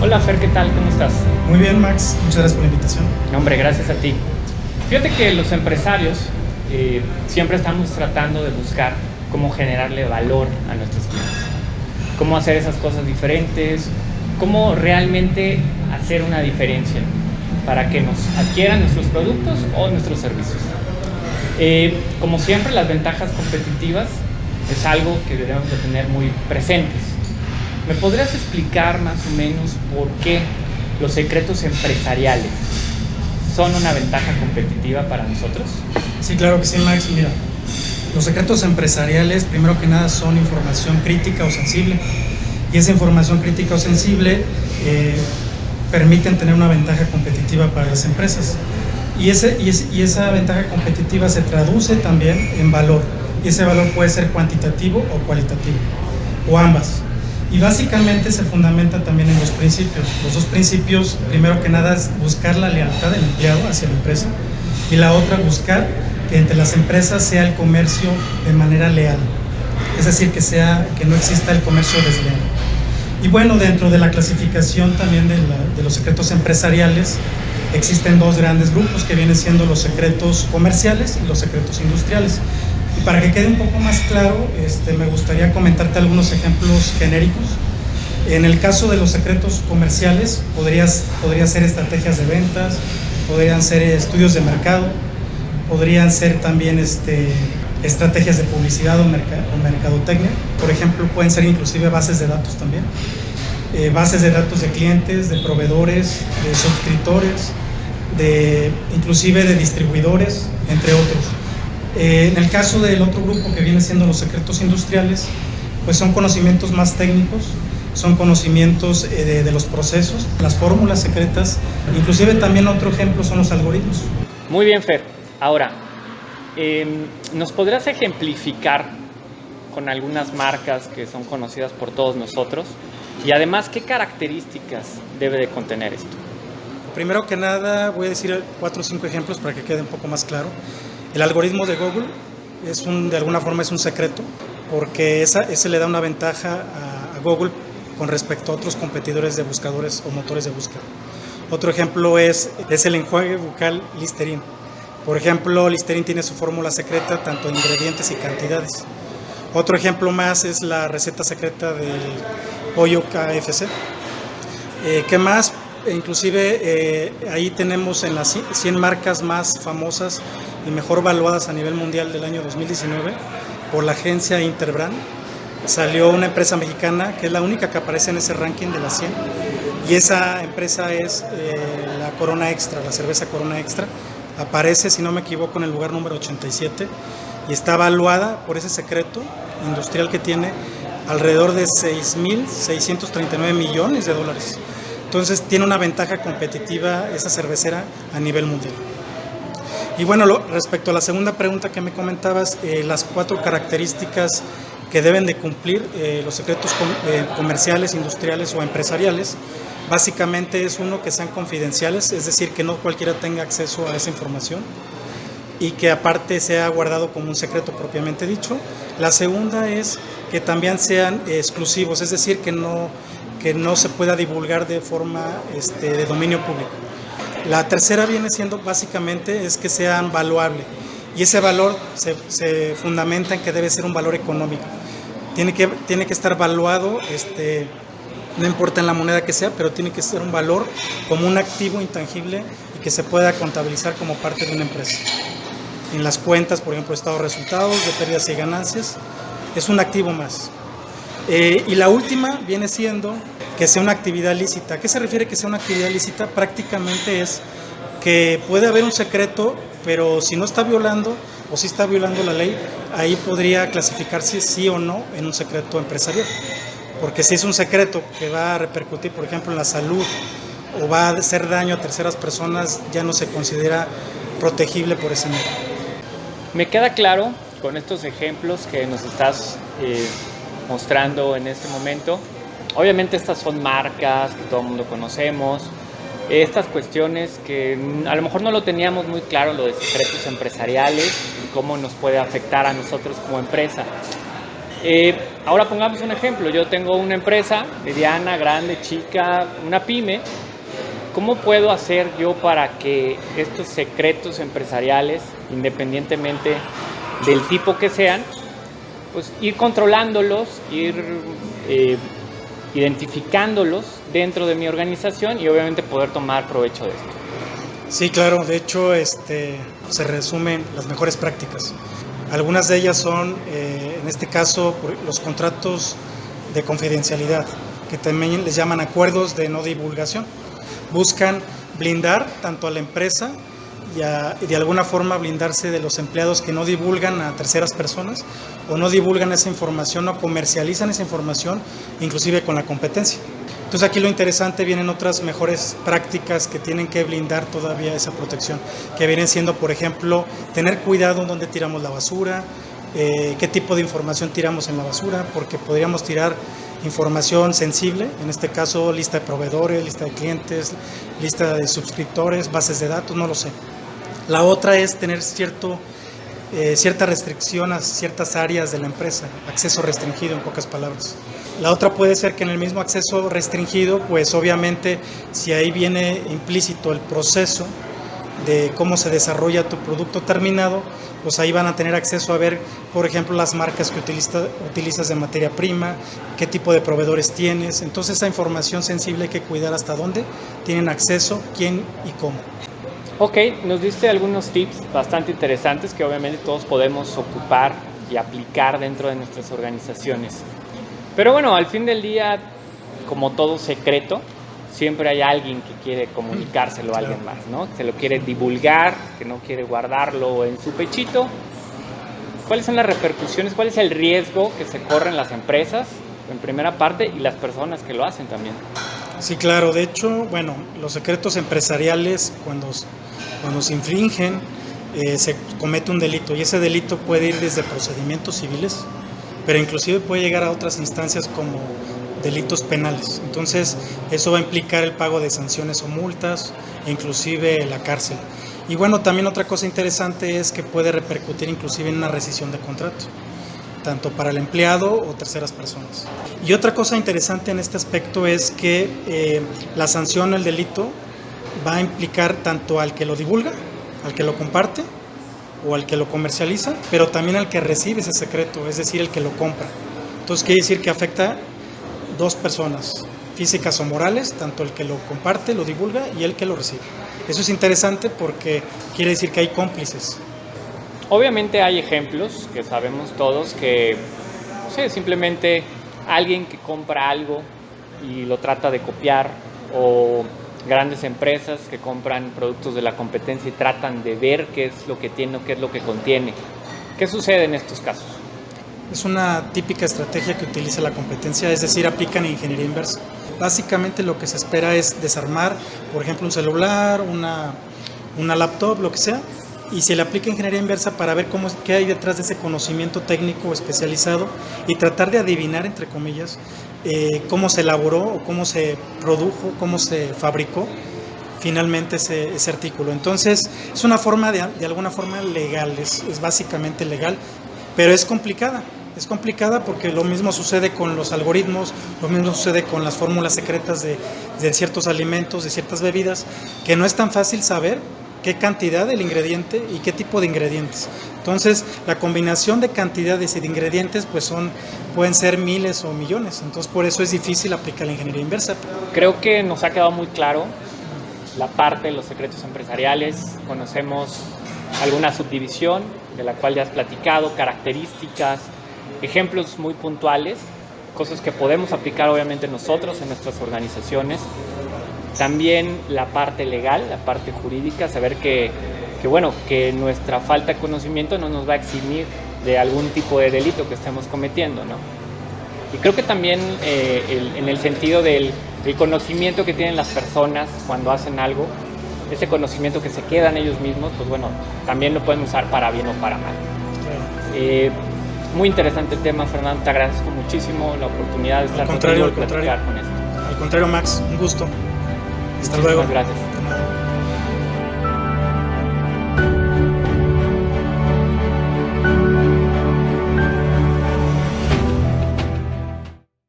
Hola Fer, ¿qué tal? ¿Cómo estás? Muy bien, Max. Muchas gracias por la invitación. No, hombre, gracias a ti. Fíjate que los empresarios siempre estamos tratando de buscar cómo generarle valor a nuestros clientes, cómo hacer esas cosas diferentes, cómo realmente hacer una diferencia para que nos adquieran nuestros productos o nuestros servicios. Como siempre, las ventajas competitivas es algo que debemos de tener muy presentes. ¿Me podrías explicar más o menos por qué los secretos empresariales son una ventaja competitiva para nosotros? Sí, claro que sí, Max. Mira, los secretos empresariales, primero que nada, son información crítica o sensible. Y esa información crítica o sensible permiten tener una ventaja competitiva para las empresas. Y esa ventaja competitiva se traduce también en valor. Y ese valor puede ser cuantitativo o cualitativo, o ambas. Y básicamente se fundamenta también en los principios. Los dos principios, primero que nada, es buscar la lealtad del empleado hacia la empresa. Y la otra, buscar que entre las empresas sea el comercio de manera leal. Es decir, que no exista el comercio desleal. Y bueno, dentro de la clasificación también de los secretos empresariales, existen dos grandes grupos que vienen siendo los secretos comerciales y los secretos industriales. Y para que quede un poco más claro, me gustaría comentarte algunos ejemplos genéricos. En el caso de los secretos comerciales, podría ser estrategias de ventas, podrían ser estudios de mercado, podrían ser también estrategias de publicidad o mercadotecnia. Por ejemplo, pueden ser inclusive bases de datos también. Bases de datos de clientes, de proveedores, de suscriptores, inclusive de distribuidores, entre otros. En el caso del otro grupo que viene siendo los secretos industriales, pues son conocimientos más técnicos, son conocimientos de los procesos, las fórmulas secretas, inclusive también otro ejemplo son los algoritmos. Muy bien, Fer. Ahora, ¿nos podrías ejemplificar con algunas marcas que son conocidas por todos nosotros? Y además, ¿qué características debe de contener esto? Primero que nada, voy a decir 4 o 5 ejemplos para que quede un poco más claro. El algoritmo de Google de alguna forma es un secreto, porque ese le da una ventaja a Google con respecto a otros competidores de buscadores o motores de búsqueda. Otro ejemplo es el enjuague bucal Listerine. Por ejemplo, Listerine tiene su fórmula secreta tanto en ingredientes y cantidades. Otro ejemplo más es la receta secreta del pollo KFC. ¿Qué más? Inclusive ahí tenemos en las 100 marcas más famosas y mejor valuadas a nivel mundial del año 2019 por la agencia Interbrand. Salió una empresa mexicana que es la única que aparece en ese ranking de las 100, y esa empresa es la Corona Extra, la cerveza Corona Extra. Aparece, si no me equivoco, en el lugar número 87 y está valuada por ese secreto industrial que tiene alrededor de 6.639 millones de dólares. Entonces tiene una ventaja competitiva esa cervecera a nivel mundial. Y bueno, respecto a la segunda pregunta que me comentabas, las 4 características que deben de cumplir los secretos comerciales, industriales o empresariales, básicamente es uno, que sean confidenciales, es decir, que no cualquiera tenga acceso a esa información y que aparte sea guardado como un secreto propiamente dicho. La segunda es que también sean exclusivos, es decir, que no se pueda divulgar de forma de dominio público. La tercera viene siendo básicamente es que sean valuables, y ese valor se fundamenta en que debe ser un valor económico. Tiene que estar valuado, no importa en la moneda que sea, pero tiene que ser un valor como un activo intangible y que se pueda contabilizar como parte de una empresa. En las cuentas, por ejemplo, estado de resultados, de pérdidas y ganancias, es un activo más. Y la última viene siendo que sea una actividad lícita. ¿A qué se refiere que sea una actividad lícita? Prácticamente es que puede haber un secreto, pero si no está violando o si está violando la ley, ahí podría clasificarse sí o no en un secreto empresarial. Porque si es un secreto que va a repercutir, por ejemplo, en la salud o va a hacer daño a terceras personas, ya no se considera protegible por ese medio. Me queda claro con estos ejemplos que nos estás mostrando en este momento. Obviamente estas son marcas que todo el mundo conocemos, estas cuestiones que a lo mejor no lo teníamos muy claro, lo de secretos empresariales y cómo nos puede afectar a nosotros como empresa. Ahora pongamos un ejemplo. Yo tengo una empresa mediana, grande, chica, una pyme. ¿Cómo puedo hacer yo para que estos secretos empresariales, independientemente del tipo que sean, pues ir controlándolos, ir identificándolos dentro de mi organización y obviamente poder tomar provecho de esto? Sí, claro. De hecho, se resumen las mejores prácticas. Algunas de ellas son, en este caso, los contratos de confidencialidad, que también les llaman acuerdos de no divulgación. Buscan blindar tanto a la empresa y de alguna forma blindarse de los empleados que no divulgan a terceras personas o no divulgan esa información o comercializan esa información, inclusive con la competencia. Entonces aquí lo interesante, vienen otras mejores prácticas que tienen que blindar todavía esa protección, que vienen siendo, por ejemplo, tener cuidado en dónde tiramos la basura, qué tipo de información tiramos en la basura, porque podríamos tirar información sensible, en este caso lista de proveedores, lista de clientes, lista de suscriptores, bases de datos, no lo sé. La otra es tener cierta restricción a ciertas áreas de la empresa, acceso restringido en pocas palabras. La otra puede ser que en el mismo acceso restringido, pues obviamente si ahí viene implícito el proceso de cómo se desarrolla tu producto terminado, pues ahí van a tener acceso a ver, por ejemplo, las marcas que utilizas de materia prima, qué tipo de proveedores tienes. Entonces esa información sensible hay que cuidar hasta dónde tienen acceso, quién y cómo. Ok, nos diste algunos tips bastante interesantes que obviamente todos podemos ocupar y aplicar dentro de nuestras organizaciones. Pero bueno, al fin del día, como todo secreto, siempre hay alguien que quiere comunicárselo a alguien más, ¿no? Que se lo quiere divulgar, que no quiere guardarlo en su pechito. ¿Cuáles son las repercusiones? ¿Cuál es el riesgo que se corren las empresas en primera parte y las personas que lo hacen también? Sí, claro. De hecho, bueno, los secretos empresariales, cuando se infringen, se comete un delito, y ese delito puede ir desde procedimientos civiles, pero inclusive puede llegar a otras instancias como delitos penales. Entonces eso va a implicar el pago de sanciones o multas, e inclusive la cárcel. Y bueno, también otra cosa interesante es que puede repercutir inclusive en una rescisión de contrato, tanto para el empleado o terceras personas. Y otra cosa interesante en este aspecto es que la sanción o el delito va a implicar tanto al que lo divulga, al que lo comparte o al que lo comercializa, pero también al que recibe ese secreto, es decir, el que lo compra. Entonces quiere decir que afecta dos personas, físicas o morales, tanto el que lo comparte, lo divulga y el que lo recibe. Eso es interesante porque quiere decir que hay cómplices. Obviamente hay ejemplos que sabemos todos que, no sé, simplemente alguien que compra algo y lo trata de copiar, o grandes empresas que compran productos de la competencia y tratan de ver qué es lo que tiene o qué es lo que contiene. ¿Qué sucede en estos casos? Es una típica estrategia que utiliza la competencia, es decir, aplican ingeniería inversa. Básicamente lo que se espera es desarmar, por ejemplo, un celular, una laptop, lo que sea, y se le aplica ingeniería inversa para ver qué hay detrás de ese conocimiento técnico especializado y tratar de adivinar, entre comillas, cómo se elaboró o cómo se produjo, cómo se fabricó finalmente ese artículo. Entonces es una forma de alguna forma legal, es básicamente legal, pero es complicada. Es complicada porque lo mismo sucede con los algoritmos, lo mismo sucede con las fórmulas secretas de ciertos alimentos, de ciertas bebidas, que no es tan fácil saber qué cantidad del ingrediente y qué tipo de ingredientes. Entonces, la combinación de cantidades y de ingredientes pues pueden ser miles o millones. Entonces, por eso es difícil aplicar la ingeniería inversa. Creo que nos ha quedado muy claro la parte de los secretos empresariales. Conocemos alguna subdivisión de la cual ya has platicado, características, ejemplos muy puntuales, cosas que podemos aplicar obviamente nosotros en nuestras organizaciones. También la parte legal, la parte jurídica, saber que nuestra falta de conocimiento no nos va a eximir de algún tipo de delito que estemos cometiendo, ¿no? Y creo que también en el sentido del conocimiento que tienen las personas cuando hacen algo, ese conocimiento que se queda en ellos mismos, pues bueno, también lo pueden usar para bien o para mal. Muy interesante el tema, Fernando, te agradezco muchísimo la oportunidad de estar contigo y platicar con esto. Al contrario, Max, un gusto. Hasta luego. Muchísimas gracias.